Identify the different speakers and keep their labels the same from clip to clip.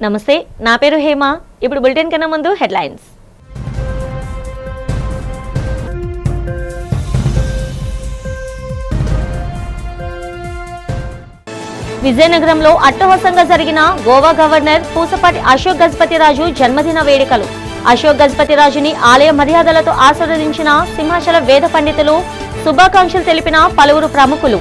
Speaker 1: నమస్తే, నా పేరు హేమ. ఇప్పుడు బులెటిన్ కన్నా ముందు హెడ్లైన్స్. విజయనగరంలో అట్టహాసంగా జరిగిన గోవా గవర్నర్ పూసపాటి అశోక్ గజపతిరాజు జన్మదిన వేడుకలు. అశోక్ గజపతిరాజుని ఆలయ మర్యాదలతో ఆశీర్వదించిన సింహాచల వేద పండితులు, శుభాకాంక్షలు తెలిపిన పలువురు ప్రముఖులు.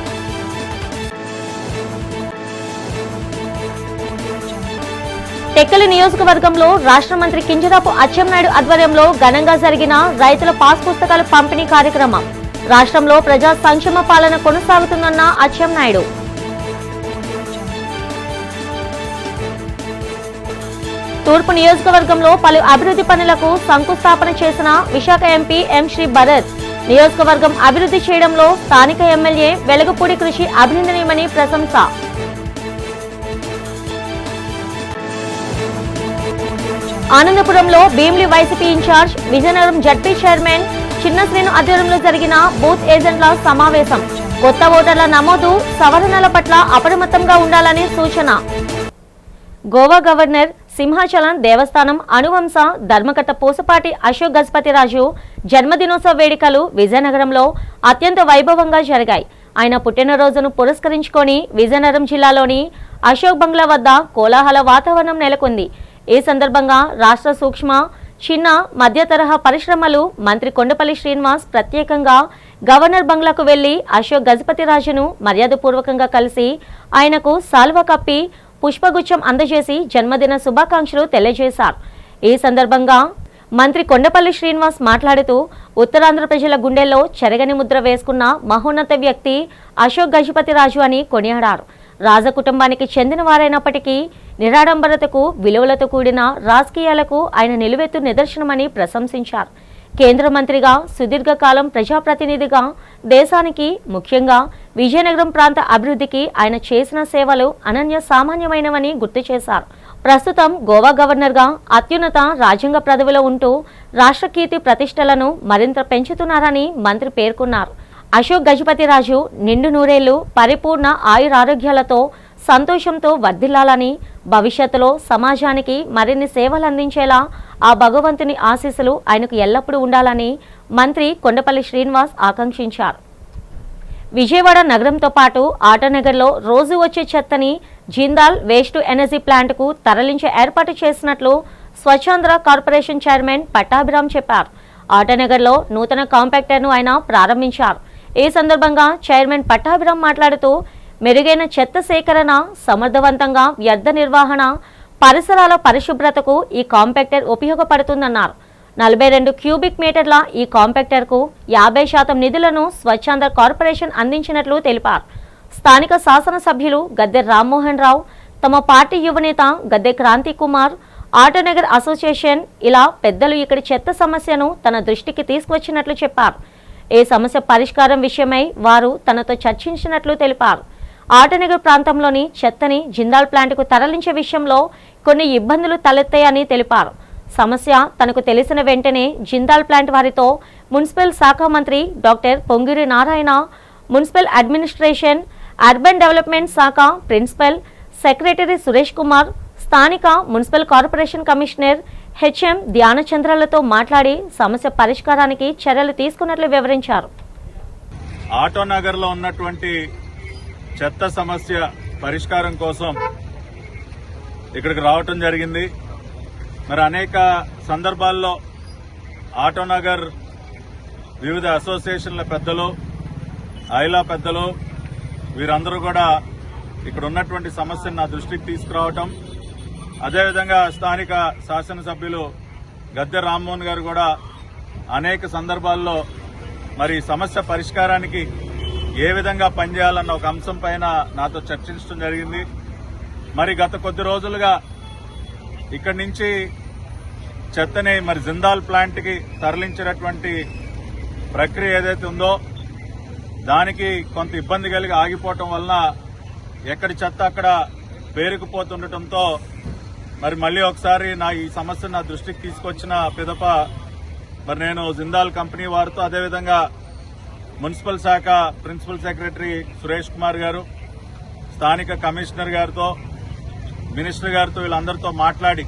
Speaker 1: టెక్కలి నియోజకవర్గంలో రాష్ట్ర మంత్రి కింజరాపు అచ్చెన్నాయుడు ఆధ్వర్యంలో ఘనంగా జరిగిన రైతుల పాస్ పుస్తకాల పంపిణీ కార్యక్రమం. రాష్ట్రంలో ప్రజా సంక్షేమ పాలన కొనసాగుతుందన్న అచ్చెన్నాయుడు. తూర్పు నియోజకవర్గంలో పలు అభివృద్ధి పనులకు శంకుస్థాపన చేసిన విశాఖ ఎంపీ ఎం శ్రీ భరత్. నియోజకవర్గం అభివృద్ధి చేయడంలో స్థానిక ఎమ్మెల్యే వెలగపూడి కృషి అభినందనీయమని ప్రశంస. ఆనందపురంలో Bheemili YCP in charge, Vizianagaram ZP chairman Chinnasrenu ఆధ్వర్యంలో జరిగిన బూత్ ఏజెంట్ల సమావేశం. కొత్త ఓటర్ల నమోదు, సవరణల పట్ల అప్రమత్తంగా ఉండాలని సూచన. గోవా గవర్నర్, సింహాచలం దేవస్థానం అనువంశ ధర్మకర్త పూసపాటి అశోక్ గజపతిరాజు జన్మదినోత్సవ వేడుకలు విజయనగరంలో అత్యంత వైభవంగా జరిగాయి. ఆయన పుట్టినరోజును పురస్కరించుకొని విజయనగరం జిల్లాలోని అశోక్ బంగ్లా వద్ద కోలాహల వాతావరణం నెలకొంది. ఈ సందర్భంగా రాష్ట్ర సూక్ష్మ, చిన్న, మధ్య తరహా పరిశ్రమలు మంత్రి కొండపల్లి శ్రీనివాస్ ప్రత్యేకంగా గవర్నర్ బంగ్లాకు వెళ్లి అశోక్ గజపతిరాజును మర్యాదపూర్వకంగా కలిసి ఆయనకు సాల్వా కప్పి పుష్పగుచ్చం అందజేసి జన్మదిన శుభాకాంక్షలు తెలియజేశారు. ఈ సందర్భంగా మంత్రి కొండపల్లి శ్రీనివాస్ మాట్లాడుతూ ఉత్తరాంధ్ర ప్రజల గుండెల్లో చెరగని ముద్ర వేసుకున్న మహోన్నత వ్యక్తి అశోక్ గజపతిరాజు అని కొనియాడారు. రాజకుటుంబానికి చెందిన వారైనప్పటికీ నిరాడంబరతకు, విలువలతో కూడిన రాజకీయాలకు ఆయన నిలువెత్తు నిదర్శనమని ప్రశంసించారు. కేంద్ర మంత్రిగా, సుదీర్ఘకాలం ప్రజాప్రతినిధిగా దేశానికి, ముఖ్యంగా విజయనగరం ప్రాంత అభివృద్ధికి ఆయన చేసిన సేవలు అనన్య సామాన్యమైనవని గుర్తు చేశారు. ప్రస్తుతం గోవా గవర్నర్గా అత్యున్నత రాజ్యాంగ పదవిలో ఉంటూ రాష్ట్ర కీర్తి ప్రతిష్టలను మరింత పెంచుతున్నారని మంత్రి పేర్కొన్నారు. అశోక్ గజపతిరాజు నిండు నూరేళ్లు పరిపూర్ణ ఆయురారోగ్యాలతో సంతోషంతో వర్ధిల్లాలని, భవిష్యత్తులో సమాజానికి మరిన్ని సేవలు అందించేలా ఆ భగవంతుని ఆశీస్సులు ఆయనకు ఎల్లప్పుడూ ఉండాలని మంత్రి కొండపల్లి శ్రీనివాస్ ఆకాంక్షించారు. విజయవాడ నగరంతో పాటు ఆటోనగర్లో రోజు వచ్చే చెత్తని జిందాల్ వేస్ట్ ఎనర్జీ ప్లాంట్కు తరలించే ఏర్పాటు చేసినట్లు స్వచ్ఛాంధ్ర కార్పొరేషన్ చైర్మన్ పట్టాభిరామ్ చెప్పారు. ఆటోనగర్లో నూతన కాంపాక్టర్ను ఆయన ప్రారంభించారు. ఈ సందర్భంగా చైర్మన్ పట్టాభిరామ్ మాట్లాడుతూ మెరుగైన చెత్త సేకరణ, సమర్థవంతంగా వ్యర్థ నిర్వహణ, పరిసరాల పరిశుభ్రతకు ఈ కాంపాక్టర్ ఉపయోగపడుతుందన్నారు. 42 క్యూబిక్ మీటర్ల ఈ కాంపాక్టర్కు 50% నిధులను స్వచ్ఛాంధ్ర కార్పొరేషన్ అందించినట్లు తెలిపారు. స్థానిక శాసనసభ్యులు గద్దె రామ్మోహన్ రావు, తమ పార్టీ యువనేత గద్దె క్రాంతి కుమార్, ఆటోనగర్ అసోసియేషన్ ఇలా పెద్దలు ఇక్కడి చెత్త సమస్యను తన దృష్టికి తీసుకువచ్చినట్లు చెప్పారు. ఈ సమస్య పరిష్కారం విషయమై వారు తనతో చర్చించినట్లు తెలిపారు. ఆటోనగర్ ప్రాంతంలోని చెత్తని జిందాల్ ప్లాంట్కు తరలించే విషయంలో కొన్ని ఇబ్బందులు తలెత్తాయని తెలిపారు. సమస్య తనకు తెలిసిన వెంటనే జిందాల్ ప్లాంట్ వారితో మున్సిపల్ శాఖ మంత్రి doctor Pongiri Narayana, municipal administration, urban development శాఖ ప్రిన్సిపల్ సెక్రటరీ సురేష్ కుమార్, స్థానిక మున్సిపల్ కార్పొరేషన్ కమిషనర్ హెచ్ఎం ధ్యానచంద్రలతో మాట్లాడి సమస్య పరిష్కారానికి చర్యలు తీసుకున్నట్లు వివరించారు.
Speaker 2: ఆటోనగర్లో ఉన్నటువంటి చెత్త సమస్య పరిష్కారం కోసం ఇక్కడికి రావటం జరిగింది. మరి అనేక సందర్భాల్లో ఆటోనగర్ వివిధ అసోసియేషన్ల పెద్దలు, ఐలా పెద్దలు వీరందరూ కూడా ఇక్కడ ఉన్నటువంటి సమస్యను నా దృష్టికి తీసుకురావటం, అదేవిధంగా స్థానిక శాసనసభ్యులు గద్దె రామ్మోహన్ గారు కూడా అనేక సందర్భాల్లో మరి సమస్య పరిష్కారానికి ఏ విధంగా పనిచేయాలన్న ఒక అంశం పైన నాతో చర్చించడం జరిగింది. మరి గత కొద్ది రోజులుగా ఇక్కడి నుంచి చెత్తని మరి జిందాల్ ప్లాంట్కి తరలించినటువంటి ప్రక్రియ ఏదైతే ఉందో దానికి కొంత ఇబ్బంది కలిగి ఆగిపోవటం వలన ఎక్కడి చెత్త అక్కడ పేరుకుపోతుండటంతో మరి మళ్లీ ఒకసారి ఈ సమస్య నా దృష్టికి తీసుకొచ్చిన పిదప మరి నేను జిందాల్ కంపెనీ వారితో, అదేవిధంగా మున్సిపల్ శాఖ ప్రిన్సిపల్ సెక్రటరీ సురేష్ కుమార్ గారు, స్థానిక కమిషనర్ గారితో మినిస్టర్ గారితో వీళ్ళందరితో మాట్లాడి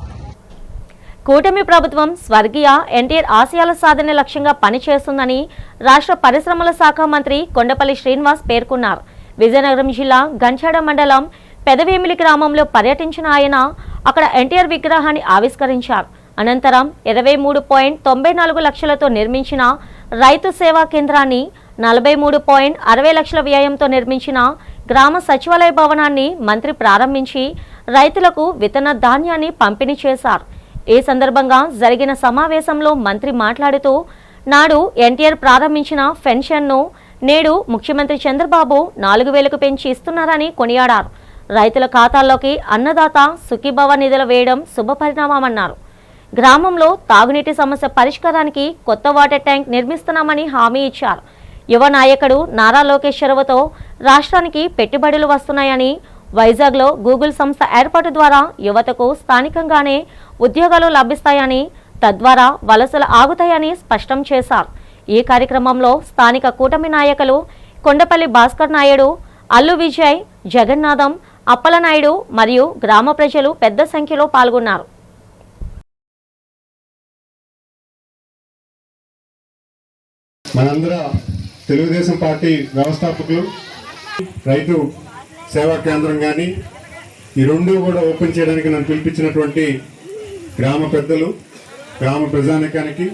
Speaker 1: కూటమి ప్రభుత్వం స్వర్గీయ ఎన్టీఆర్ ఆశయాల సాధన లక్ష్యంగా పనిచేస్తుందని రాష్ట్ర పరిశ్రమల శాఖ మంత్రి కొండపల్లి శ్రీనివాస్ పేర్కొన్నారు. విజయనగరం జిల్లా గంచాడ మండలం పెదవేమిలి గ్రామంలో పర్యటించిన ఆయన అక్కడ ఎన్టీఆర్ విగ్రహాన్ని ఆవిష్కరించారు. అనంతరం 23.94 లక్షలతో నిర్మించిన రైతు సేవా కేంద్రాన్ని, 43.60 లక్షల వ్యయంతో నిర్మించిన గ్రామ సచివాలయ భవనాన్ని మంత్రి ప్రారంభించి రైతులకు విత్తన ధాన్యాన్ని పంపిణీ చేశారు. ఈ సందర్భంగా జరిగిన సమావేశంలో మంత్రి మాట్లాడుతూ నాడు ఎన్టీఆర్ ప్రారంభించిన పెన్షన్ను నేడు ముఖ్యమంత్రి చంద్రబాబు 4,000కు పెంచి ఇస్తున్నారని కొనియాడారు. రైతుల ఖాతాల్లోకి అన్నదాత సుఖీభవ నిధులు వేయడం శుభపరిణామమన్నారు. గ్రామంలో తాగునీటి సమస్య పరిష్కారానికి కొత్త వాటర్ ట్యాంక్ నిర్మిస్తున్నామని హామీ ఇచ్చారు. యువ నాయకుడు నారా లోకేష్ చొరవతో రాష్ట్రానికి పెట్టుబడులు వస్తున్నాయని, వైజాగ్లో గూగుల్ సంస్థ ఏర్పాటు ద్వారా యువతకు స్థానికంగానే ఉద్యోగాలు లభిస్తాయని, తద్వారా వలసలు ఆగుతాయని స్పష్టం చేశారు. ఈ కార్యక్రమంలో స్థానిక కూటమి నాయకులు కొండపల్లి భాస్కర్ నాయుడు, అల్లు విజయ్, జగన్నాథం, అప్పలనాయుడు మరియు గ్రామ ప్రజలు పెద్ద సంఖ్యలో పాల్గొన్నారు.
Speaker 3: మనందర తెలుగుదేశం పార్టీ వ్యవస్థాపకులు రైతు సేవా కేంద్రం కానీ ఈ రెండు కూడా ఓపెన్ చేయడానికి నన్ను పిలిపించినటువంటి గ్రామ పెద్దలు, గ్రామ ప్రజానికానికి,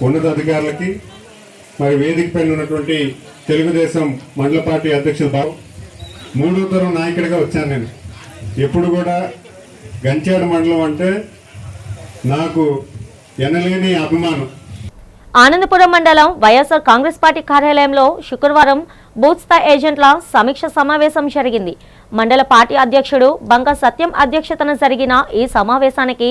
Speaker 3: ఉన్నతాధికారులకి, మరి వేదిక పైన ఉన్నటువంటి తెలుగుదేశం మండల పార్టీ అధ్యక్షులు బాబు, 3వ తరం నాయకుడిగా వచ్చాను నేను. ఎప్పుడు కూడా గంచాడ మండలం అంటే నాకు ఎనలేని అభిమానం.
Speaker 1: ఆనందపురం మండలం వైఎస్ఆర్ కాంగ్రెస్ పార్టీ కార్యాలయంలో శుక్రవారం బూత్ స్థాయి ఏజెంట్ల సమీక్ష సమావేశం జరిగింది. మండల పార్టీ అధ్యక్షుడు బంక సత్యం అధ్యక్షతన జరిగిన ఈ సమావేశానికి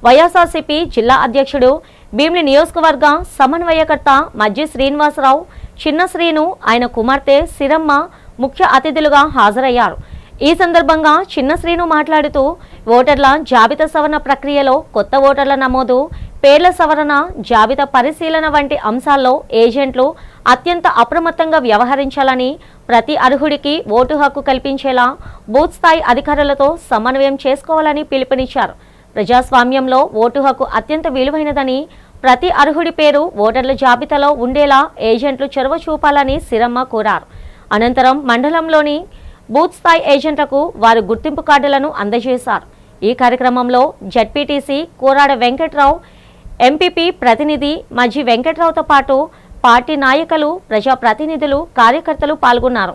Speaker 1: వైఎస్ఆర్సీపీ జిల్లా అధ్యక్షుడు, భీమిలి నియోజకవర్గ సమన్వయకర్త మజ్జి శ్రీనివాసరావు, చిన్న శ్రీను, ఆయన కుమార్తె సిరమ్మ ముఖ్య అతిథులుగా హాజరయ్యారు. ఈ సందర్భంగా చిన్న శ్రీను మాట్లాడుతూ ఓటర్ల జాబితా సవరణ ప్రక్రియలో కొత్త ఓటర్ల నమోదు, పేర్ల సవరణ, జాబితా పరిశీలన వంటి అంశాల్లో ఏజెంట్లు అత్యంత అప్రమత్తంగా వ్యవహరించాలని, ప్రతి అర్హుడికి ఓటు హక్కు కల్పించేలా బూత్ స్థాయి అధికారులతో సమన్వయం చేసుకోవాలని పిలుపునిచ్చారు. ప్రజాస్వామ్యంలో ఓటు హక్కు అత్యంత విలువైనదని, ప్రతి అర్హుడి పేరు ఓటర్ల జాబితాలో ఉండేలా ఏజెంట్లు చొరవ చూపాలని సిరమ్మ కోరారు. అనంతరం మండలంలోని బూత్ స్థాయి ఏజెంట్లకు వారు గుర్తింపు కార్డులను అందజేశారు. ఈ కార్యక్రమంలో జడ్పీటీసీ కోరాడ వెంకట్రావు, ఎంపీపీ ప్రతినిధి మజ్జి వెంకట్రావుతో పాటు పార్టీ నాయకులు, ప్రజాప్రతినిధులు, కార్యకర్తలు పాల్గొన్నారు.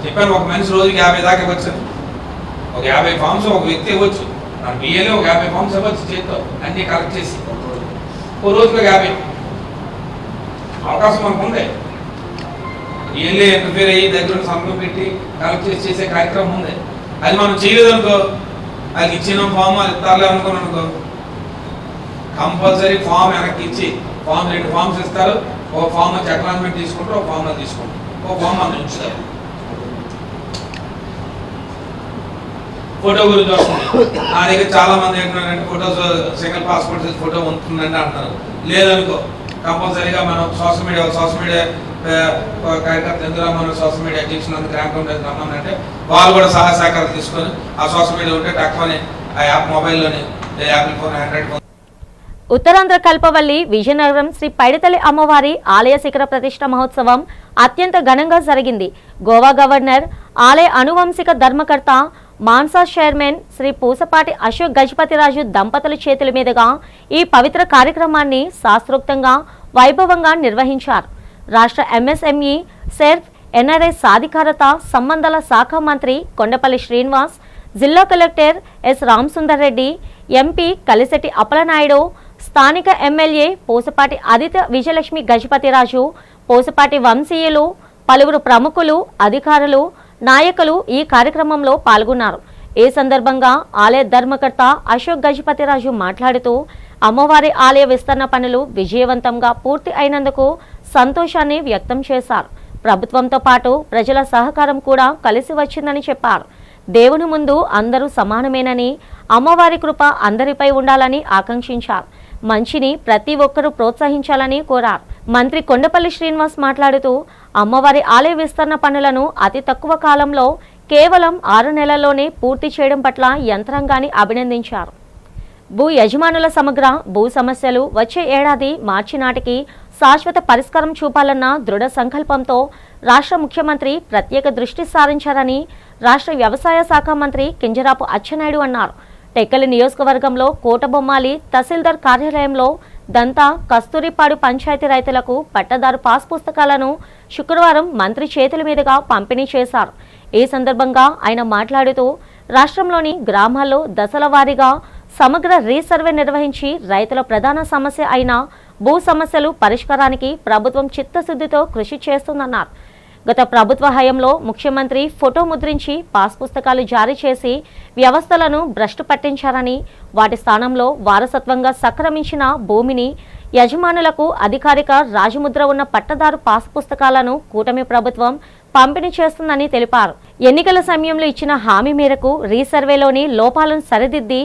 Speaker 4: చెప్పాను, ఒక మనిషి రోజుకి 50 దాకా వచ్చాను. ఒక 50 ఫామ్స్ ఒక వ్యక్తి ఇవ్వచ్చు. మన బిఏలో ఒక 50 ఫామ్స్ ఇవ్వచ్చు చేతితో అన్ని కలెక్ట్ చేసి. ఓ రోజులో 50 అవకాశం మనకు ఉంది. బిఏలే ప్రిపేర్ అయ్యి దగ్గర సంతకం పెట్టి కలెక్ట్ చేసి చేసే కార్యక్రమం ఉంది. అది మనం చేయలేదు అనుకో, అది ఇచ్చిన ఫామ్ అది ఇస్తారులే అనుకున్నాను అనుకో, కంపల్సరీ ఫామ్ వెనక్కి ఇచ్చి 2 ఫామ్స్ ఇస్తారు. ఒక ఫామ్ వచ్చి అక్నాలజ్మెంట్ తీసుకుంటారు, ఒక ఫామ్ తీసుకుంటారు, ఒక ఫామ్ మనం ఉంచుతారు. ఫోటో గురించి వస్తుంది. నా దగ్గర చాలా మంది ఏంటంటే photos single passport size photo ఉంటుందండి అంటారు. లేదనుకో, కంపల్సరీగా మనం సోషల్ మీడియా కార్యకర్త ఎందులో మనం సోషల్ మీడియా అధ్యక్షులు అందు గ్రామ కమిటీ రమ్మనంటే వాళ్ళు కూడా సహాయ సహకారం తీసుకొని ఆ సోషల్ మీడియా ఉంటే తక్కువని ఆ యాప్ మొబైల్లోని Apple phone, Android phone.
Speaker 1: Uttarandhra Kalpavalli Vizianagaram Sri Paiditalli అమ్మవారి ఆలయ శిఖర ప్రతిష్ఠ మహోత్సవం అత్యంత ఘనంగా జరిగింది. గోవా గవర్నర్, ఆలయ అనువంశిక ధర్మకర్త, మాన్సా చైర్మన్ శ్రీ పూసపాటి అశోక్ గజపతిరాజు దంపతుల చేతుల మీదుగా ఈ పవిత్ర కార్యక్రమాన్ని శాస్త్రోక్తంగా వైభవంగా నిర్వహించారు. రాష్ట్ర ఎంఎస్ఎంఈ, సెర్ఫ్, ఎన్ఆర్ఐ సాధికారత సంబంధాల శాఖ మంత్రి కొండపల్లి శ్రీనివాస్, జిల్లా collector S Ramasundar Reddy, MP Kalisetti Appalanaidu, స్థానిక ఎమ్మెల్యే పూసపాటి ఆదిత్య విజయలక్ష్మి గజపతిరాజు, పూసపాటి వంశీయులు, పలువురు ప్రముఖులు, అధికారులు, నాయకులు ఈ కార్యక్రమంలో పాల్గొన్నారు. ఈ సందర్భంగా ఆలయ ధర్మకర్త అశోక్ గజపతిరాజు మాట్లాడుతూ అమ్మవారి ఆలయ విస్తరణ పనులు విజయవంతంగా పూర్తి అయినందుకు సంతోషాన్ని వ్యక్తం చేశారు. ప్రభుత్వంతో పాటు ప్రజల సహకారం కూడా కలిసి వచ్చిందని చెప్పారు. దేవుని ముందు అందరూ సమానమేనని, అమ్మవారి కృప అందరిపై ఉండాలని ఆకాంక్షించారు. మంచిని ప్రతి ఒక్కరూ ప్రోత్సహించాలని కోరారు. మంత్రి కొండపల్లి శ్రీనివాస్ మాట్లాడుతూ అమ్మవారి ఆలయ విస్తరణ పనులను అతి తక్కువ కాలంలో కేవలం 6 నెలల్లోనే పూర్తి చేయడం పట్ల యంత్రాంగాన్ని అభినందించారు. భూ యజమానుల సమగ్ర భూ సమస్యలు వచ్చే ఏడాది మార్చి నాటికి శాశ్వత పరిష్కారం చూపాలన్న దృఢ సంకల్పంతో రాష్ట్ర ముఖ్యమంత్రి ప్రత్యేక దృష్టి సారించారని రాష్ట్ర వ్యవసాయ శాఖ మంత్రి కింజరాపు అచ్చెన్నాయుడు అన్నారు. టెక్కలి నియోజకవర్గంలో కోటబొమ్మాలి తహసీల్దార్ కార్యాలయంలో దంతా కస్తూరిపాడు పంచాయతీ రైతులకు పట్టదారు పాస్ పుస్తకాలను శుక్రవారం మంత్రి చేతుల మీదుగా పంపిణీ చేశారు. ఈ సందర్భంగా ఆయన మాట్లాడుతూ రాష్ట్రంలోని గ్రామాల్లో దశల వారీగా సమగ్ర రీసర్వే నిర్వహించి రైతుల ప్రధాన సమస్య అయిన భూ సమస్యలు పరిష్కారానికి ప్రభుత్వం చిత్తశుద్ధితో కృషి చేస్తుందన్నారు. గత ప్రభుత్వ హయాంలో ముఖ్యమంత్రి ఫోటో ముద్రించి పాస్ పుస్తకాలు జారీ చేసి వ్యవస్థలను భ్రష్టు పట్టించారని, వాటి స్థానంలో వారసత్వంగా సంక్రమించిన భూమిని యజమానులకు అధికారిక రాజముద్ర ఉన్న పట్టదారు పాస్ పుస్తకాలను కూటమి ప్రభుత్వం పంపిణీ చేస్తుందని తెలిపారు. ఎన్నికల సమయంలో ఇచ్చిన హామీ మేరకు రీసర్వేలోని లోపాలను సరిదిద్ది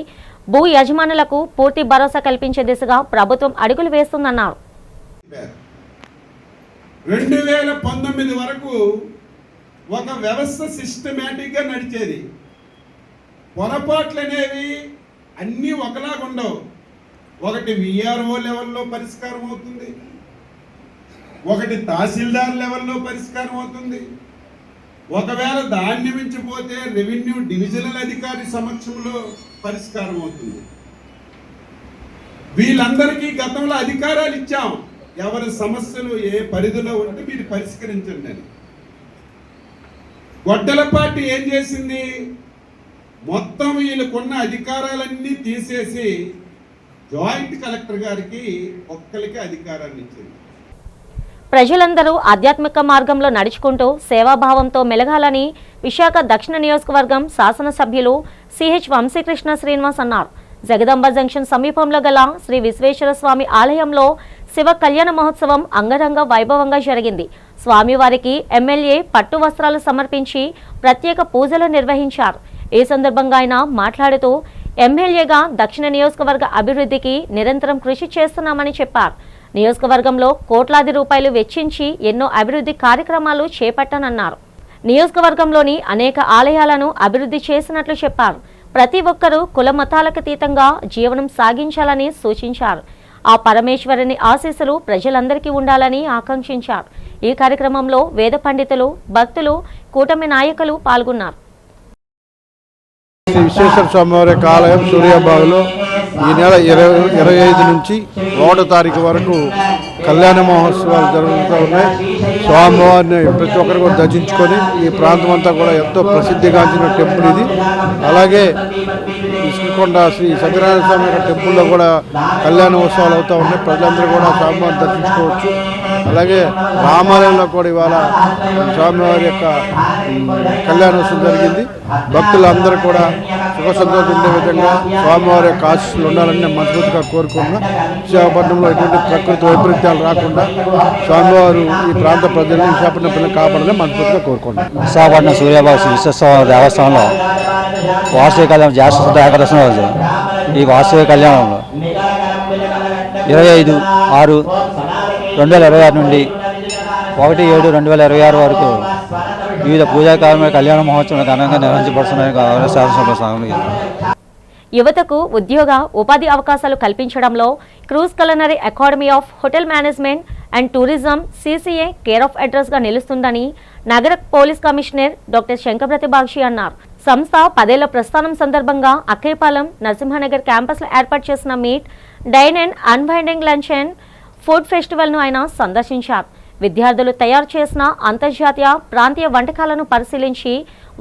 Speaker 1: భూ యజమానులకు పూర్తి భరోసా కల్పించే దిశగా ప్రభుత్వం అడుగులు వేస్తుందన్నారు.
Speaker 5: 2019 వరకు ఒక వ్యవస్థ సిస్టమేటిక్గా నడిచేది. పొరపాట్లు అనేవి అన్నీ ఒకలాగా ఉండవు. ఒకటి విఆర్ఓ లెవెల్లో పరిష్కారం అవుతుంది, ఒకటి తహసీల్దార్ లెవెల్లో పరిష్కారం అవుతుంది, ఒకవేళ దాన్ని మించిపోతే రెవెన్యూ డివిజనల్ అధికారి సమక్షంలో పరిష్కారం అవుతుంది. వీళ్ళందరికీ గతంలో అధికారాలు ఇచ్చాం, ఎవరి సమస్యలు ఏ పరిధిలో ఉంటే మీరు పరిష్కరించండి అని. గొడ్డల పార్టీ ఏం చేసింది, మొత్తం వీళ్ళకున్న అధికారాలన్నీ తీసేసి జాయింట్ కలెక్టర్ గారికి ఒక్కరికి అధికారాన్ని ఇచ్చింది.
Speaker 1: ప్రజలందరూ ఆధ్యాత్మిక మార్గంలో నడుచుకుంటూ సేవాభావంతో మెలగాలని విశాఖ దక్షిణ నియోజకవర్గం శాసనసభ్యులు సిహెచ్ వంశీకృష్ణ శ్రీనివాస్ అన్నారు. జగదంబ జంక్షన్ సమీపంలో గల శ్రీ విశ్వేశ్వర స్వామి ఆలయంలో శివ కళ్యాణ మహోత్సవం అంగరంగ వైభవంగా జరిగింది. స్వామివారికి ఎమ్మెల్యే పట్టు వస్త్రాలు సమర్పించి ప్రత్యేక పూజలు నిర్వహించారు. ఈ సందర్భంగా ఆయన మాట్లాడుతూ ఎమ్మెల్యేగా దక్షిణ నియోజకవర్గ అభివృద్ధికి నిరంతరం కృషి చేస్తున్నామని చెప్పారు. నియోజకవర్గంలో కోట్లాది రూపాయలు వెచ్చించి ఎన్నో అభివృద్ధి కార్యక్రమాలు చేపట్టానన్నారు. నియోజకవర్గంలోని అనేక ఆలయాలను అభివృద్ధి చేసినట్లు చెప్పారు. ప్రతి ఒక్కరూ కుల మతాలకు అతీతంగా జీవనం సాగించాలని సూచించారు. ఆ పరమేశ్వరుని ఆశీస్సులు ప్రజలందరికీ ఉండాలని ఆకాంక్షించారు. ఈ కార్యక్రమంలో వేద పండితులు, భక్తులు, కూటమి నాయకులు పాల్గొన్నారు.
Speaker 6: శ్రీ విశ్వేశ్వర స్వామివారి ఆలయం సూర్యాబాగులో ఈ నెల 25 నుంచి 1వ తారీఖు వరకు కళ్యాణ మహోత్సవాలు జరుగుతూ ఉన్నాయి. స్వామివారిని ప్రతి ఒక్కరు కూడా దర్శించుకొని ఈ ప్రాంతం అంతా కూడా ఎంతో ప్రసిద్ధిగాంచిన టెంపుల్ ఇది. అలాగే ఇసుకొండ శ్రీ సత్యనారాయణ స్వామి యొక్క టెంపుల్లో కూడా కళ్యాణ ఉత్సవాలు అవుతూ ఉన్నాయి. ప్రజలందరూ కూడా స్వామివారిని దర్శించుకోవచ్చు. అలాగే రామాలయంలో కూడా ఇవాళ స్వామివారి యొక్క కళ్యాణోత్సవం జరిగింది. భక్తులందరూ కూడా సుఖ సంతోషం ఉండే విధంగా స్వామివారి యొక్క ఆశీస్సులు ఉండాలని నేను మనస్ఫూర్తిగా కోరుకున్నా. విశాఖపట్నంలో ఎటువంటి ప్రకృతి వైపరీత్యాలు రాకుండా స్వామివారు ఈ ప్రాంత ప్రజల్ని, విశాఖపట్నం పిల్లలు కాపాడాలని మనస్ఫూర్తిగా కోరుకుంటున్నాను.
Speaker 7: విశాఖపట్నం సూర్యాబాబు విశ్వేశ్వర దేవస్థానంలో వార్షిక కళ్యాణం జ్యేష్ఠ ఏకాదశి రోజు ఈ వార్షిక కళ్యాణంలో 25/6/2026 నుండి 1/7/2026 వరకు వివిధ పూజా కార్యక్రమాల కళ్యాణ మహోత్సవం ఘనంగా నిర్వహించబడుతున్నాయి.
Speaker 1: యువతకు ఉద్యోగ ఉపాధి అవకాశాలు కల్పించడంలో cruise culinary academy of hotel management and tourism CCA care of address గా నిలుస్తుందని నగర పోలీస్ కమిషనర్ డాక్టర్ శంకరప్రతి బాక్షి అన్నారు. సంస్థ 10 ఏళ్ల ప్రస్థానం సందర్భంగా అక్కయ్యపాలెం, నరసింహనగర్ క్యాంపస్లో ఏర్పాటు చేసిన meet, dine and unwinding lunch and food ఫెస్టివల్ను ఆయన సందర్శించారు. విద్యార్థులు తయారు చేసిన అంతర్జాతీయ, ప్రాంతీయ వంటకాలను పరిశీలించి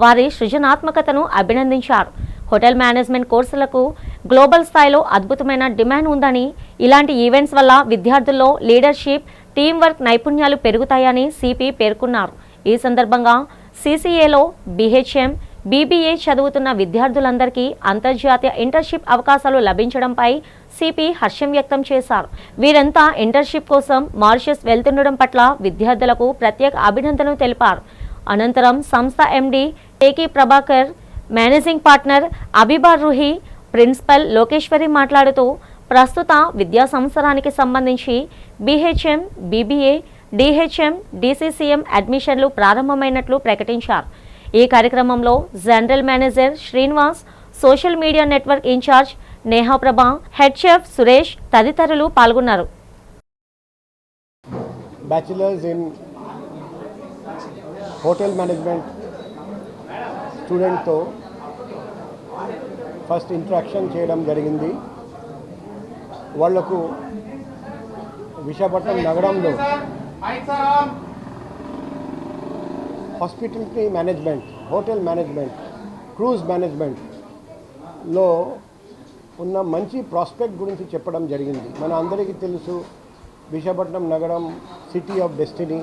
Speaker 1: వారి సృజనాత్మకతను అభినందించారు. హోటల్ మేనేజ్మెంట్ కోర్సులకు గ్లోబల్ స్థాయిలో అద్భుతమైన డిమాండ్ ఉందని, ఇలాంటి ఈవెంట్స్ వల్ల విద్యార్థుల్లో లీడర్షిప్, టీం వర్క్ నైపుణ్యాలు పెరుగుతాయని సిపి పేర్కొన్నారు. ఈ సందర్భంగా CCAలో BHM, BBA చదువుతున్న విద్యార్థులందరికీ అంతర్జాతీయ ఇంటర్న్షిప్ అవకాశాలు లభించడంపై సిపి హర్షం వ్యక్తం చేశారు. వీరంతా ఇంటర్న్షిప్ కోసం మారిషస్ వెళ్తుండడం పట్ల విద్యార్థులకు ప్రత్యేక అభినందనలు తెలిపారు. అనంతరం సంస్థ MD Teki Prabhakar managing partner Abiba Ruhi, principal Lokeshwari మాట్లాడుతూ ప్రస్తుత విద్యా సంవత్సరానికి సంబంధించి BHM, BBA, DHM, DCCM అడ్మిషన్లు ప్రారంభమైనట్లు ప్రకటించారు. ఈ కార్యక్రమంలో general manager Srinivas, social media network in charge Nehaprabha, head chef Suresh తదితరులు పాల్గొన్నారు.
Speaker 8: బ్యాచిలర్స్ ఇన్ హోటల్ మేనేజ్మెంట్ స్టూడెంట్తో ఫస్ట్ ఇంట్రాక్షన్ చేయడం జరిగింది. వాళ్లకు విశాఖపట్నం నగరంలో hospitality management, hotel management, cruise మేనేజ్మెంట్లో ఉన్న మంచి ప్రాస్పెక్ట్ గురించి చెప్పడం జరిగింది. మన అందరికీ తెలుసు విశాఖపట్నం నగరం సిటీ ఆఫ్ డెస్టినీ.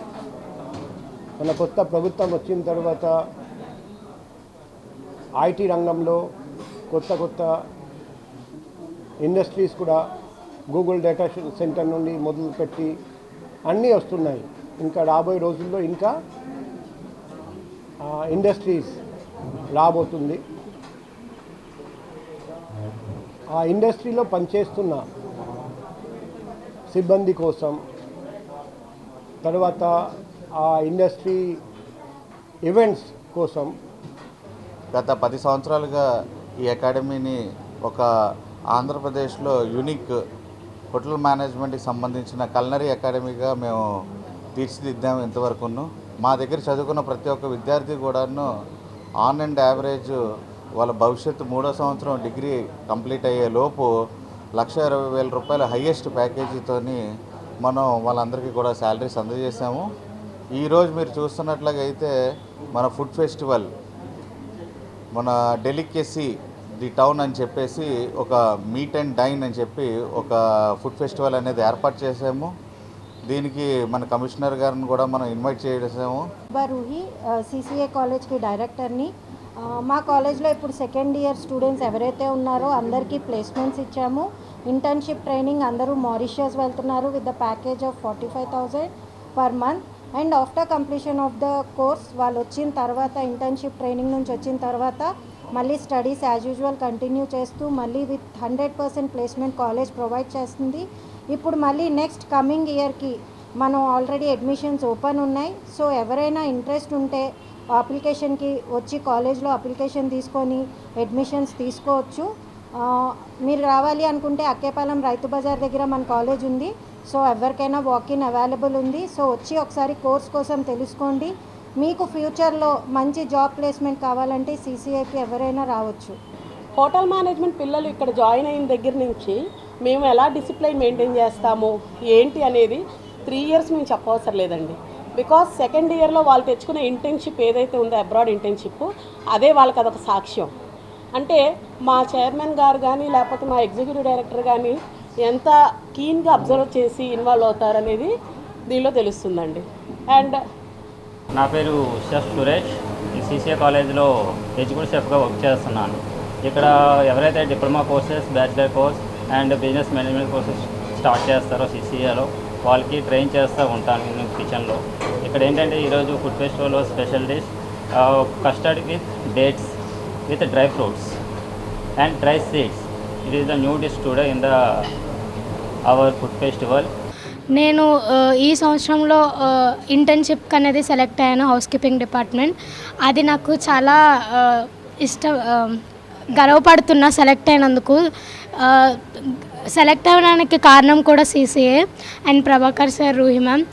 Speaker 8: మన కొత్త ప్రభుత్వం వచ్చిన తర్వాత ఐటీ రంగంలో కొత్త ఇండస్ట్రీస్ కూడా గూగుల్ డేటా సెంటర్ నుండి మొదలుపెట్టి అన్నీ వస్తున్నాయి. ఇంకా రాబోయే రోజుల్లో ఇంకా ఇండస్ట్రీస్ రాబోతుంది. ఆ ఇండస్ట్రీలో పనిచేస్తున్న సిబ్బంది కోసం, తర్వాత ఆ ఇండస్ట్రీ ఈవెంట్స్ కోసం
Speaker 9: గత 10 సంవత్సరాలుగా ఈ అకాడమీని ఒక ఆంధ్రప్రదేశ్లో యూనిక్ హోటల్ మేనేజ్మెంట్కి సంబంధించిన కల్నరీ అకాడమీగా మేము తీర్చిదిద్దాము. ఇంతవరకును మా దగ్గర చదువుకున్న ప్రతి ఒక్క విద్యార్థి కూడాను ఆన్ అండ్ యావరేజ్ వాళ్ళ భవిష్యత్తు 3వ సంవత్సరం డిగ్రీ కంప్లీట్ అయ్యే లోపు 1,20,000 రూపాయల హయ్యెస్ట్ ప్యాకేజీతోని మనం వాళ్ళందరికీ కూడా శాలరీస్ అందజేసాము. ఈరోజు మీరు చూస్తున్నట్లుగా అయితే మన ఫుడ్ ఫెస్టివల్, మన డెలికేసీ ది టౌన్ అని చెప్పేసి ఒక మీట్ అండ్ డైన్ అని చెప్పి ఒక ఫుడ్ ఫెస్టివల్ అనేది ఏర్పాటు చేసాము. దీనికి మన కమిషనర్ గారిని కూడా మనం ఇన్వైట్ చేసాము.
Speaker 10: రూహి, CCA కాలేజ్కి డైరెక్టర్ని. మా కాలేజ్లో ఇప్పుడు సెకండ్ ఇయర్ స్టూడెంట్స్ ఎవరైతే ఉన్నారో అందరికీ ప్లేస్మెంట్స్ ఇచ్చాము. ఇంటర్న్షిప్ ట్రైనింగ్ అందరూ మారిషియస్ వెళ్తున్నారు with the package of 45,000 per month. And after completion of the course వాళ్ళు వచ్చిన తర్వాత, ఇంటర్న్షిప్ ట్రైనింగ్ నుంచి వచ్చిన తర్వాత మళ్ళీ స్టడీస్ యాజ్ యూజువల్ కంటిన్యూ చేస్తూ మళ్ళీ విత్ 100% ప్లేస్మెంట్ కాలేజ్ ప్రొవైడ్ చేస్తుంది. ఇప్పుడు మళ్ళీ నెక్స్ట్ కమింగ్ ఇయర్కి మనం ఆల్రెడీ అడ్మిషన్స్ ఓపెన్ ఉన్నాయి. సో ఎవరైనా ఇంట్రెస్ట్ ఉంటే అప్లికేషన్కి వచ్చి కాలేజ్లో అప్లికేషన్ తీసుకొని అడ్మిషన్స్ తీసుకోవచ్చు. మీరు రావాలి అనుకుంటే అక్కేపాలెం రైతు బజార్ దగ్గర మన కాలేజ్ ఉంది. సో ఎవరికైనా వాకిన్ అవైలబుల్ ఉంది. సో వచ్చి ఒకసారి కోర్స్ కోసం తెలుసుకోండి. మీకు ఫ్యూచర్లో మంచి జాబ్ ప్లేస్మెంట్ కావాలంటే CCAకి ఎవరైనా రావచ్చు.
Speaker 11: హోటల్ మేనేజ్మెంట్ పిల్లలు ఇక్కడ జాయిన్ అయిన దగ్గర నుంచి మేము ఎలా డిసిప్లైన్ మెయింటైన్ చేస్తాము ఏంటి అనేది 3 ఇయర్స్ మేము చెప్పవసరం లేదండి. బికాస్ సెకండ్ ఇయర్లో వాళ్ళు తెచ్చుకునే ఇంటర్న్షిప్ ఏదైతే ఉందో అబ్రాడ్ ఇంటర్న్షిప్, అదే వాళ్ళకి అదొక సాక్ష్యం. అంటే మా చైర్మన్ గారు కానీ లేకపోతే మా ఎగ్జిక్యూటివ్ డైరెక్టర్ కానీ ఎంత కీన్గా అబ్జర్వ్ చేసి ఇన్వాల్వ్ అవుతారనేది దీనిలో తెలుస్తుందండి. అండ్
Speaker 12: నా పేరు షెఫ్ సురేష్. ఈ CCA కాలేజ్లో ఎగ్జిక్యూటివ్ షెఫ్గా వర్క్ చేస్తున్నాను. ఇక్కడ ఎవరైతే diploma courses, bachelor course and business management courses start చేస్తారో CCAలో వాళ్ళకి ట్రైన్ చేస్తూ ఉంటాను నేను కిచెన్లో. ఇక్కడ ఏంటంటే ఈరోజు ఫుడ్ ఫెస్టివల్లో special dish custard with dates with dry fruits and dry seeds. It is the new dish today in the our food festival.
Speaker 13: నేను ఈ సంవత్సరంలో ఇంటర్న్షిప్ అనేది సెలెక్ట్ అయ్యాను, హౌస్ కీపింగ్ డిపార్ట్మెంట్. అది నాకు చాలా గర్వపడుతున్నా సెలెక్ట్ అయినందుకు. సెలెక్ట్ అవ్వడానికి కారణం కూడా CCA and Prabhakar sir, Ruhi ma'am.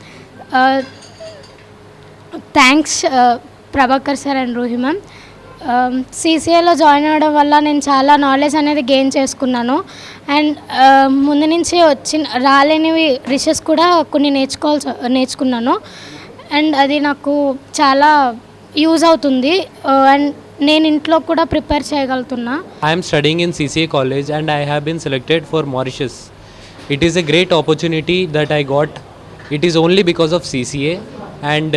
Speaker 13: Thanks Prabhakar sir and Ruhi ma'am. CCAలో జాయిన్ అవ్వడం వల్ల నేను చాలా నాలెడ్జ్ అనేది గెయిన్ చేసుకున్నాను. అండ్ ముందు నుంచి రాలేనివి డిషెస్ కూడా కొన్ని నేర్చుకున్నాను. అండ్ అది నాకు చాలా యూజ్ అవుతుంది. అండ్ నేను ఇంట్లో కూడా prepare చేయగలుగుతున్నా.
Speaker 14: I am studying in CCA college and I have been selected for Mauritius. It is a great opportunity that I got. It is only because of CCA and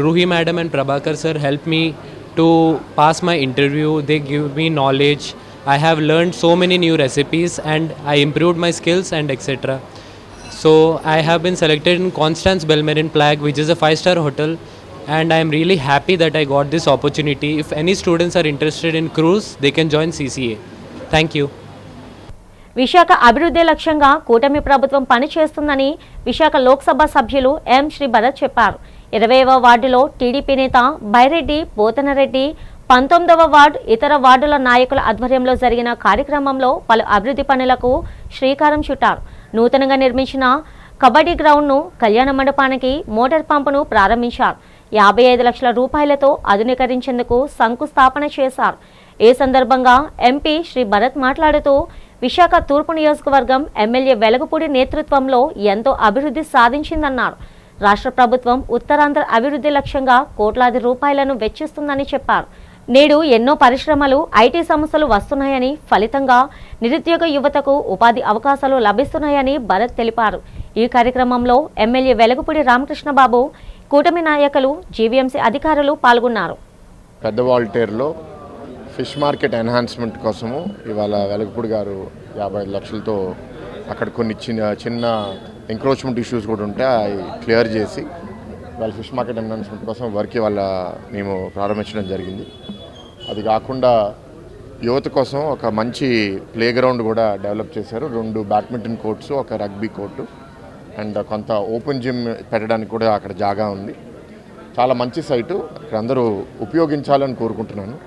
Speaker 14: Ruhi madam and Prabhakar sir helped me to pass my interview. They give me knowledge. I have learned so many new recipes and I improved my skills and etc. So I have been selected in Constance Belmarin Flag, which is a 5-star hotel and I am really happy that I got this opportunity. If any students are interested in cruise, they can join CCA. Thank you.
Speaker 1: Visakha అభివృద్ధి లక్ష్యంగా కూటమి ప్రభుత్వం పనిచేస్తుందని విశాఖ లోక్సభ సభ్యులు ఎం శ్రీ భరత్ చెప్పారు. 20వ వార్డులో TDP నేత Byreddy Pothanareddy, 19వ ward ఇతర వార్డుల నాయకుల ఆధ్వర్యంలో జరిగిన కార్యక్రమంలో పలు అభివృద్ధి పనులకు శ్రీకారం చుట్టారు. నూతనంగా నిర్మించిన కబడ్డీ గ్రౌండ్ను, కళ్యాణ మండపానికి మోటార్ పంపును ప్రారంభించారు. 55 లక్షల రూపాయలతో ఆధునీకరించేందుకు శంకుస్థాపన చేశారు. ఈ సందర్భంగా ఎంపీ శ్రీ భరత్ మాట్లాడుతూ విశాఖ తూర్పు నియోజకవర్గం ఎమ్మెల్యే వెలగపూడి నేతృత్వంలో ఎంతో అభివృద్ధి సాధించిందన్నారు. రాష్ట్ర ప్రభుత్వం ఉత్తరాంధ్ర అభివృద్ధి లక్ష్యంగా కోట్లాది రూపాయలను వెచ్చిస్తుందని చెప్పారు. నేడు ఎన్నో పరిశ్రమలు, ఐటీ సంస్థలు వస్తున్నాయని, ఫలితంగా నిరుద్యోగ యువతకు ఉపాధి అవకాశాలు లభిస్తున్నాయని భరత్ తెలిపారు. ఈ కార్యక్రమంలో ఎమ్మెల్యే వెలగపూడి రామకృష్ణబాబు, కూటమి నాయకులు, జీవీఎంసీ అధికారులు పాల్గొన్నారు.
Speaker 15: పెద్ద వాల్టేర్లో ఫిష్ మార్కెట్ ఎన్హాన్స్మెంట్ కోసము ఇవాళ వెలగపూడి గారు 55 లక్షలతో అక్కడ కొన్ని చిన్న ఎంక్రోచ్మెంట్ ఇష్యూస్ కూడా ఉంటే అవి క్లియర్ చేసి వాళ్ళ ఫిష్ మార్కెట్ ఎన్హాన్స్మెంట్ కోసం వర్క్ ఇవాళ మేము ప్రారంభించడం జరిగింది. అది కాకుండా యువత కోసం ఒక మంచి ప్లే గ్రౌండ్ కూడా డెవలప్ చేశారు. 2 బ్యాడ్మింటన్ కోర్ట్స్, ఒక రగ్బీ కోర్టు అండ్ కొంత ఓపెన్ జిమ్ పెట్టడానికి కూడా అక్కడ జాగా ఉంది. చాలా మంచి సైటు, అక్కడ అందరూ ఉపయోగించాలని కోరుకుంటున్నాను.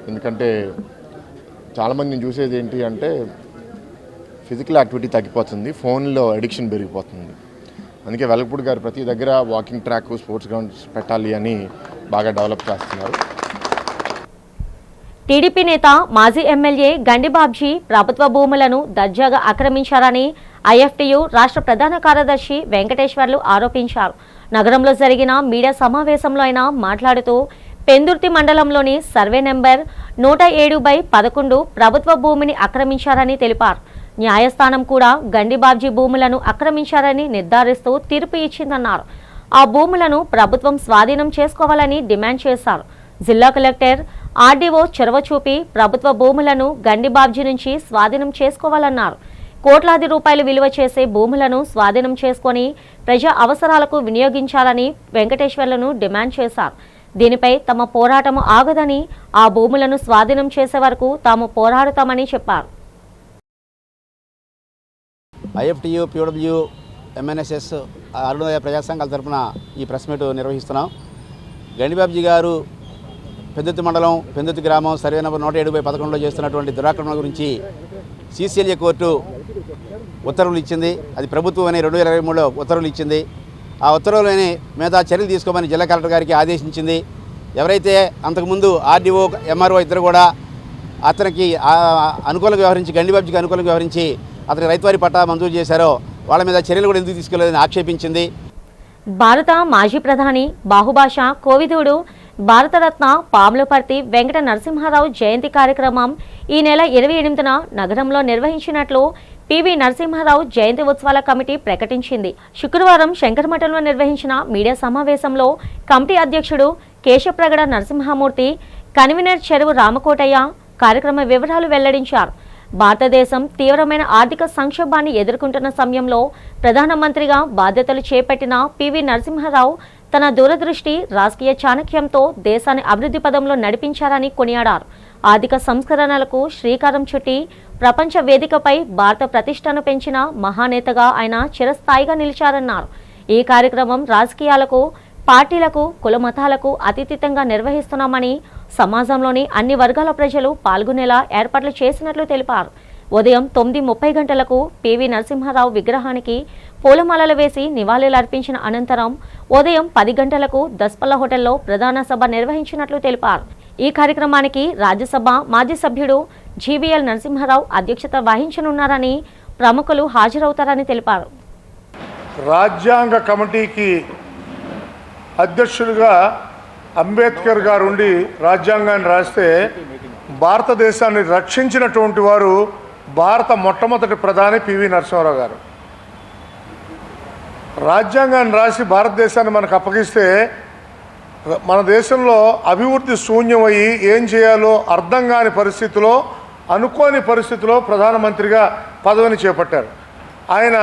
Speaker 15: ఎందుకంటే చాలామంది నేను చూసేది ఏంటి అంటే ఫిజికల్ యాక్టివిటీ తగ్గిపోతుంది, ఫోన్లో అడిక్షన్ పెరిగిపోతుంది. అందుకే వెలగపూడి గారు ప్రతి దగ్గర వాకింగ్ ట్రాక్, స్పోర్ట్స్ గ్రౌండ్స్ పెట్టాలి అని బాగా డెవలప్ చేస్తున్నారు.
Speaker 1: టీడీపీ నేత మాజీ ఎమ్మెల్యే గండిబాబ్జీ ప్రభుత్వ భూములను దర్జాగా ఆక్రమించారని ఐఎఫ్టీయూ రాష్ట్ర ప్రధాన కార్యదర్శి వెంకటేశ్వర్లు ఆరోపించారు. నగరంలో జరిగిన మీడియా సమావేశంలో ఆయన మాట్లాడుతూ పెందుర్తి మండలంలోని సర్వే నెంబర్ 107/11 ప్రభుత్వ భూమిని ఆక్రమించారని తెలిపారు. న్యాయస్థానం కూడా గండిబాబ్జీ భూములను ఆక్రమించారని నిర్ధారిస్తూ తీర్పు ఇచ్చిందన్నారు. ఆ భూములను ప్రభుత్వం స్వాధీనం చేసుకోవాలని డిమాండ్ చేశారు. జిల్లా కలెక్టర్, ఆర్డీఓ చొరవ చూపి ప్రభుత్వ భూములను గండిబాబ్జీ నుంచి స్వాధీనం చేసుకోవాలన్నారు. కోట్లాది రూపాయలు విలువ చేసే భూములను స్వాధీనం చేసుకొని ప్రజా అవసరాలకు వినియోగించాలని వెంకటేశ్వర్లను డిమాండ్ చేశారు. దీనిపై తమ పోరాటం ఆగదని, ఆ భూములను స్వాధీనం చేసే వరకు తాము పోరాడుతామని చెప్పారు.
Speaker 16: ఐఎఫ్టీయూ, పీడబ్ల్యూ, ఎంఎన్ఎస్ఎస్, అరుణోదయ ప్రజా సంఘాల తరఫున ఈ ప్రెస్ మీట్ నిర్వహిస్తున్నాం. గండిబాబ్జీ గారు పెందుర్తి మండలం, పెందుర్తి గ్రామం, సర్వే నెంబర్ 107/11లో చేస్తున్నటువంటి దురాక్రమణ గురించి సిసిఎల్ఏ కోర్టు ఉత్తర్వులు ఇచ్చింది. అది ప్రభుత్వం అనే 2023లో ఉత్తర్వులు ఇచ్చింది. ఆ ఉత్తర్వులని మీద చర్యలు తీసుకోమని జిల్లా కలెక్టర్ గారికి ఆదేశించింది. ఎవరైతే అంతకుముందు ఆర్డీఓ, ఎంఆర్ఓ ఇద్దరు కూడా అతనికి అనుకూలంగా వ్యవహరించి, గండిబాబ్జీకి అనుకూలంగా వ్యవహరించి అతనికి రైతువారీ పట్టా మంజూరు చేశారో వాళ్ళ మీద చర్యలు కూడా ఎందుకు తీసుకోలేదని ఆక్షేపించింది.
Speaker 1: భారత మాజీ ప్రధాని బాహుభాష కోవిదుడు, భారతరత్న పాములపర్తి వెంకట నరసింహారావు జయంతి కార్యక్రమం ఈ నెల 28న నగరంలో నిర్వహించినట్లు పివి నరసింహారావు జయంతి ఉత్సవాల కమిటీ ప్రకటించింది. శుక్రవారం శంకరమఠంలో నిర్వహించిన మీడియా సమావేశంలో కమిటీ అధ్యక్షుడు కేశప్రగడ నరసింహమూర్తి, కన్వీనర్ చెరువు రామకోటయ్య కార్యక్రమ వివరాలు వెల్లడించారు. భారతదేశం తీవ్రమైన ఆర్థిక సంక్షోభాన్ని ఎదుర్కొంటున్న సమయంలో ప్రధానమంత్రిగా బాధ్యతలు చేపట్టిన పివి నరసింహారావు తన దూరదృష్టి, రాజకీయ చాణక్యంతో దేశాన్ని అభివృద్ధి పదంలో నడిపించారని కొనియాడారు. ఆర్థిక సంస్కరణలకు శ్రీకారం చుట్టి ప్రపంచ వేదికపై భారత ప్రతిష్టను పెంచిన మహానేతగా ఆయన చిరస్థాయిగా నిలిచారన్నారు. ఈ కార్యక్రమం రాజకీయాలకు, పార్టీలకు, కుల మతాలకు అతీతంగా నిర్వహిస్తున్నామని, సమాజంలోని అన్ని వర్గాల ప్రజలు పాల్గొనేలా ఏర్పాట్లు చేసినట్లు తెలిపారు. ఉదయం 9:30 గంటలకు పివి నరసింహారావు విగ్రహానికి పూలమాలలు వేసి నివాళులర్పించిన అనంతరం ఉదయం 10 గంటలకు దస్పల్ల హోటల్లో ప్రధాన సభ నిర్వహించినట్లు తెలిపారు. ఈ కార్యక్రమానికి రాజ్యసభ మాజీ సభ్యుడు జీవీఎల్ నరసింహారావు అధ్యక్షత వహించనున్నారని, ప్రముఖులు హాజరవుతారని తెలిపారు.
Speaker 17: రాజ్యాంగ కమిటీకి అధ్యక్షుడిగా అంబేద్కర్ గారు ఉండి రాజ్యాంగాన్ని రాస్తే భారతదేశాన్ని రక్షించినటువంటి వారు భారత మొట్టమొదటి ప్రధాని పివి నరసింహారావు గారు. రాజ్యాంగాన్ని రాసి భారతదేశాన్ని మనకు అప్పగిస్తే మన దేశంలో అభివృద్ధి శూన్యమయ్యి ఏం చేయాలో అర్థం కాని పరిస్థితిలో, అనుకోని పరిస్థితిలో ప్రధానమంత్రిగా పదవిని చేపట్టారు. ఆయన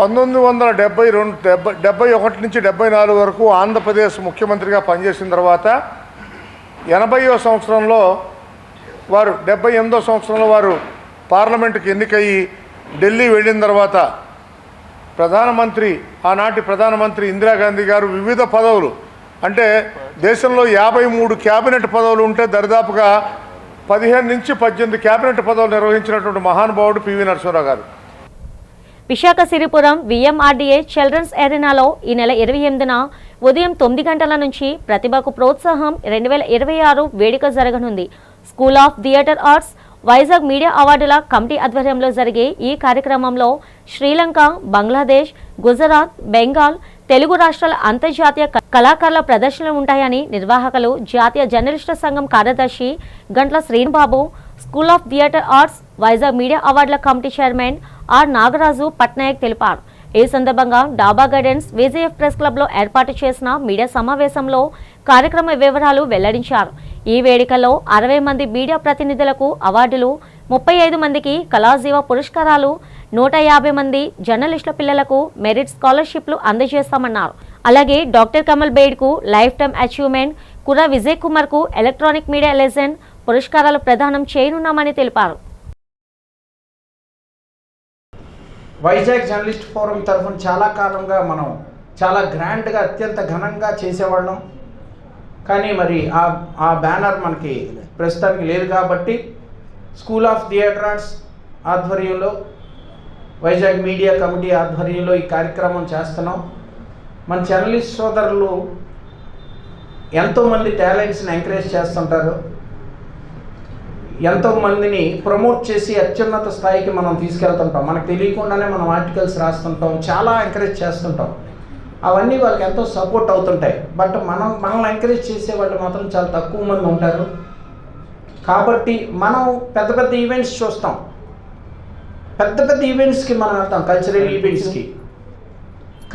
Speaker 17: 1971 నుంచి 74 వరకు ఆంధ్రప్రదేశ్ ముఖ్యమంత్రిగా పనిచేసిన తర్వాత 80వ సంవత్సరంలో వారు 78వ సంవత్సరంలో వారు పార్లమెంటుకి ఎన్నికయ్యి ఢిల్లీ వెళ్ళిన తర్వాత ఆనాటి ప్రధానమంత్రి ఇందిరాగాంధీ గారు వివిధ పదవులు అంటే దేశంలో 53 క్యాబినెట్ పదవులు ఉంటే దరిదాపుగా 15 నుంచి 18 క్యాబినెట్ పదవులు నిర్వహించినటువంటి మహానుభావుడు పివి నరసింహారావు గారు.
Speaker 1: విశాఖ సిరిపురం విఎంఆర్డీఏ చిల్డ్రన్స్ ఎరీనాలో ఈ నెల 28న ఉదయం 9 గంటల నుంచి ప్రతిభకు ప్రోత్సాహం 2026 వేడుక జరగనుంది. School of theatre arts Vizag media అవార్డుల కమిటీ ఆధ్వర్యంలో జరిగే ఈ కార్యక్రమంలో శ్రీలంక, బంగ్లాదేశ్, గుజరాత్, బెంగాల్, తెలుగు రాష్ట్రాల అంతర్జాతీయ కళాకారుల ప్రదర్శనలు ఉంటాయని నిర్వాహకులు జాతీయ జర్నలిస్టుల సంఘం కార్యదర్శి Gantla Srinibabu, school of theatre arts Vizag media అవార్డుల committee chairman R Nagaraju Patnaik తెలిపారు. ఈ సందర్భంగా డాబా గైడెన్స్ విజేఎఫ్ ప్రెస్ క్లబ్లో ఏర్పాటు చేసిన మీడియా సమావేశంలో కార్యక్రమ వివరాలు వెల్లడించారు. ఈ వేడుకలో 60 మంది మీడియా ప్రతినిధులకు అవార్డులు, 35 మందికి కళాజీవ పురస్కారాలు, 150 మంది జర్నలిస్టుల పిల్లలకు మెరిట్ స్కాలర్షిప్లు అందజేస్తామన్నారు. అలాగే డాక్టర్ కమల్ బేడ్కు lifetime achievement, Kurra Vijay కుమార్కు ఎలక్ట్రానిక్ మీడియా లెజెండ్ పురస్కారాలు ప్రదానం చేయనున్నామని తెలిపారు.
Speaker 18: వైజాగ్ జర్నలిస్ట్ ఫోరం తరఫున చాలా కాలంగా మనం చాలా గ్రాండ్గా అత్యంత ఘనంగా చేసేవాళ్ళం. కానీ మరి ఆ బ్యానర్ మనకి ప్రస్తుతానికి లేదు కాబట్టి స్కూల్ ఆఫ్ థియేటర్ ఆర్ట్స్ ఆధ్వర్యంలో వైజాగ్ మీడియా కమిటీ ఆధ్వర్యంలో ఈ కార్యక్రమం చేస్తున్నాం. మన జర్నలిస్ట్ సోదరులు ఎంతోమంది టాలెంట్స్ని ఎంకరేజ్ చేస్తుంటారు, ఎంతోమందిని ప్రమోట్ చేసి అత్యున్నత స్థాయికి మనం తీసుకెళ్తుంటాం. మనకు తెలియకుండానే మనం ఆర్టికల్స్ రాస్తుంటాం, చాలా ఎంకరేజ్ చేస్తుంటాం. అవన్నీ వాళ్ళకి ఎంతో సపోర్ట్ అవుతుంటాయి. బట్ మనల్ని ఎంకరేజ్ చేసే వాళ్ళు మాత్రం చాలా తక్కువ మంది ఉంటారు. కాబట్టి మనం పెద్ద పెద్ద ఈవెంట్స్ చూస్తాం, పెద్ద పెద్ద ఈవెంట్స్కి మనం వెళ్తాం, కల్చరల్ ఈవెంట్స్కి.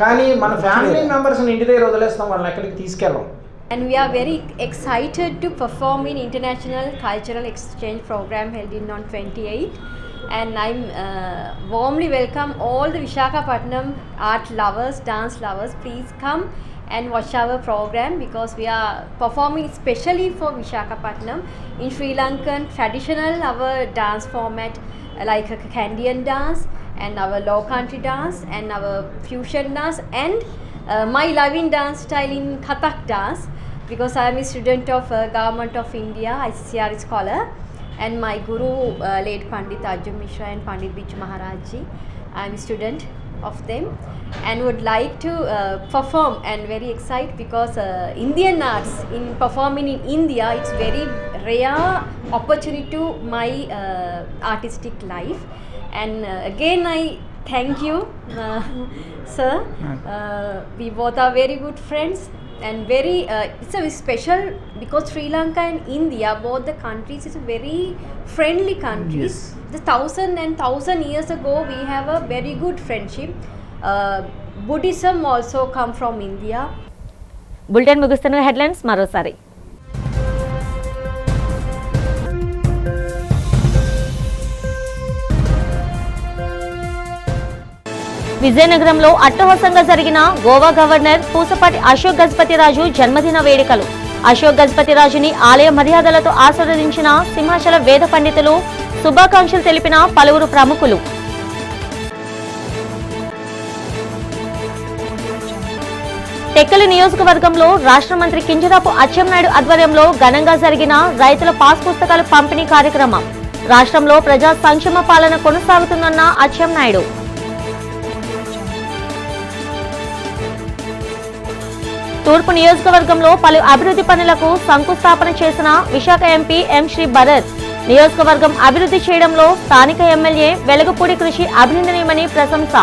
Speaker 18: కానీ మన ఫ్యామిలీ మెంబర్స్ని ఇంటి దగ్గర వదిలేస్తాం, వాళ్ళని ఎక్కడికి తీసుకెళ్ళాం.
Speaker 19: And we are very excited to perform in International Cultural Exchange Program held in on 28. And I'm warmly welcome all the Visakhapatnam art lovers, dance lovers. Please come and watch our program because we are performing especially for Visakhapatnam in Sri Lankan traditional our dance format like a Kandyan dance and our low country dance and our fusion dance and my loving dance style in Kathak dance. Because I am a student of Government of India, ICCR scholar, and my guru late Pandit Arjun Mishra and Pandit Biju Maharaj ji, I am a student of them and would like to perform and very excited because Indian arts in performing in India, it's very rare opportunity to my artistic life. And again I thank you sir. We both are very good friends. And very it's a special because Sri Lanka and India, both the countries, is a very friendly countries. Yes. The 1,000 years ago we have a very good friendship. Buddhism also come from India.
Speaker 1: Bulletin ముగిస్తున్న headlines మరోసారి. విజయనగరంలో అట్టహాసంగా జరిగిన Goa governor Pusapati Ashok Gajapathiraju జన్మదిన వేడుకలు. అశోక్ గజపతిరాజుని ఆలయ మర్యాదలతో ఆశీర్వదించిన సింహాచల వేద పండితులు, శుభాకాంక్షలు తెలిపిన పలువురు ప్రముఖులు. టెక్కలి నియోజకవర్గంలో రాష్ట్ర మంత్రి కింజరాపు అచ్చెన్నాయుడు ఆధ్వర్యంలో ఘనంగా జరిగిన రైతుల పాస్ పుస్తకాల పంపిణీ కార్యక్రమం. రాష్ట్రంలో ప్రజా సంక్షేమ పాలన కొనసాగుతుందన్న అచ్చెన్నాయుడు. తూర్పు నియోజకవర్గంలో పలు అభివృద్ధి పనులకు శంకుస్థాపన చేసిన విశాఖ ఎంపీ ఎం శ్రీ భరత్. నియోజకవర్గం అభివృద్ధి చేయడంలో స్థానిక ఎమ్మెల్యే వెలగపూడి కృషి అభినందనీయమని ప్రశంస.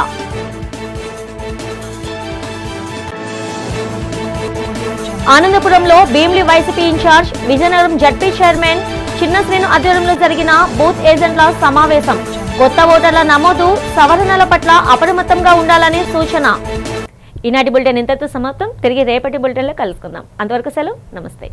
Speaker 1: ఆనందపురంలో Bheemili YCP in charge Vizianagaram ZP chairman Chinnasreenu ఆధ్వర్యంలో జరిగిన బూత్ ఏజెంట్ల సమావేశం. కొత్త ఓటర్ల నమోదు, సవరణల పట్ల అప్రమత్తంగా ఉండాలని సూచన. ఈనాటి బులెటిన్ ఇంతటితో సమాప్తం. తిరిగి రేపటి బులెటిన్లో కలుసుకుందాం. అంతవరకు సెలవు. నమస్తే.